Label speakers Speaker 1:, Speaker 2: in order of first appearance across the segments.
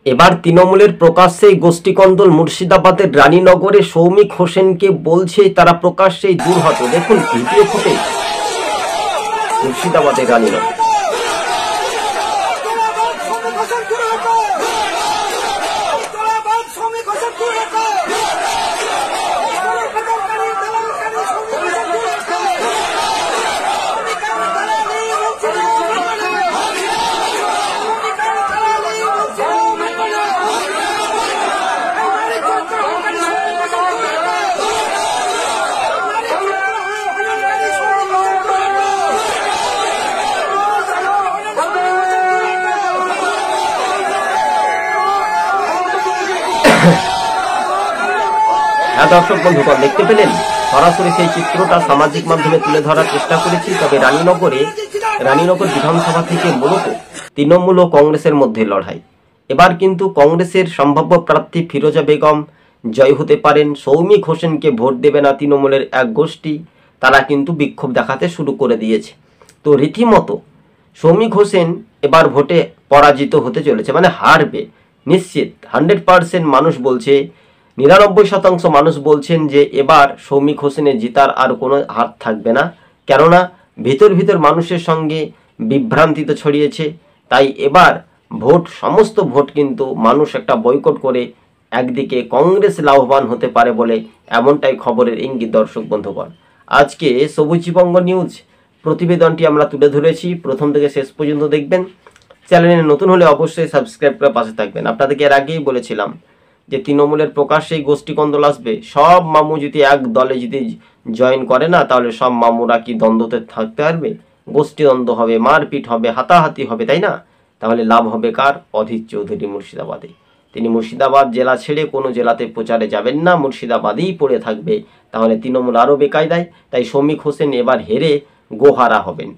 Speaker 1: এবার তৃণমূলের প্রকাশ্যেই গোষ্ঠীকন্দল মুর্শিদাবাদের রানীনগরে সৌমিক হোসেনকে বলছে তারা প্রকাশ্যেই দূর হতো। দেখুন ভিডিও ফুটেজ মুর্শিদাবাদের রানীনগর। হ্যাঁ দর্শক বন্ধুগণ, দেখতে পেলেন সরাসরি সেই চিত্রটা সামাজিক মাধ্যমে তুলে ধরার চেষ্টা করেছি। তবে রানীনগর বিধানসভা থেকে মূলত তৃণমূল ও কংগ্রেসের মধ্যে লড়াই। এবার কিন্তু কংগ্রেসের সম্ভাব্য প্রার্থী ফিরোজা বেগম জয় হতে পারেন। সৌমিক হোসেনকে ভোট দেবে না তৃণমূলের এক গোষ্ঠী, তারা কিন্তু বিক্ষোভ দেখাতে শুরু করে দিয়েছে। তো রীতিমতো সৌমিক হোসেন এবার ভোটে পরাজিত হতে চলেছে, মানে হারবে নিশ্চিত। 100% মানুষ বলছে, 99% মানুষ বলছেন যে এবার সৌমিক হোসেনের জিতার আর কোনো হাত থাকবে না। কেননা ভিতর মানুষের সঙ্গে বিভ্রান্তি তো ছড়িয়েছে। তাই এবার সমস্ত ভোট কিন্তু মানুষ একটা বয়কট করে একদিকে কংগ্রেস লাভবান হতে পারে বলে এমনটাই খবরের ইঙ্গিত। দর্শক বন্ধুগণ, আজকে সবুজবঙ্গ নিউজ প্রতিবেদনটি আমরা তুলে ধরেছি, প্রথম থেকে শেষ পর্যন্ত দেখবেন। চ্যানেলে নতুন হলে অবশ্যই সাবস্ক্রাইব করে পাশে থাকবেন। আপনাদেরকে এর আগেই বলেছিলাম যে তৃণমূলের প্রকাশ্যেই গোষ্ঠীকন্দল আসবে। সব মামু যদি এক দলে যদি জয়েন করে না, তাহলে সব মামুরা কি দ্বন্দ্বতে থাকতে পারবে? গোষ্ঠীদ্বন্দ্ব হবে, মারপিট হবে, হাতাহাতি হবে, তাই না? তাহলে লাভ হবে কার? অধীর চৌধুরী মুর্শিদাবাদে। তিনি মুর্শিদাবাদ জেলা ছেড়ে কোনো জেলাতে প্রচারে যাবেন না, মুর্শিদাবাদেই পড়ে থাকবে। তাহলে তৃণমূল আরও বেকায়দায়। তাই সৌমিক হোসেন এবার হেরে গোহারা হবেন।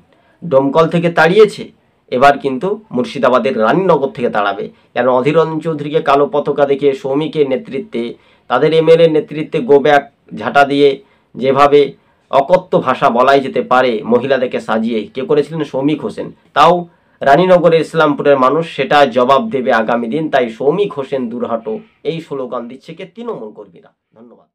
Speaker 1: ডোমকল থেকে তাড়িয়েছে, এবার কিন্তু মুর্শিদাবাদের রানীনগর থেকে তাড়াবে। কেন অধীর রঞ্জন চৌধুরীকে কালো পতাকা দেখিয়ে সৌমিকের নেতৃত্বে, তাদের এমএলএর নেতৃত্বে গোব্যাক ঝাঁটা দিয়ে যেভাবে অকথ্য ভাষা বলাই যেতে পারে মহিলাদেরকে সাজিয়ে, কে করেছিলেন? সৌমিক হোসেন। তাও রানীনগরের ইসলামপুরের মানুষ সেটা জবাব দেবে আগামী দিন। তাই সৌমিক হোসেন দূর হটো এই স্লোগান দিচ্ছে কে? তৃণমূল কর্মীরা। ধন্যবাদ।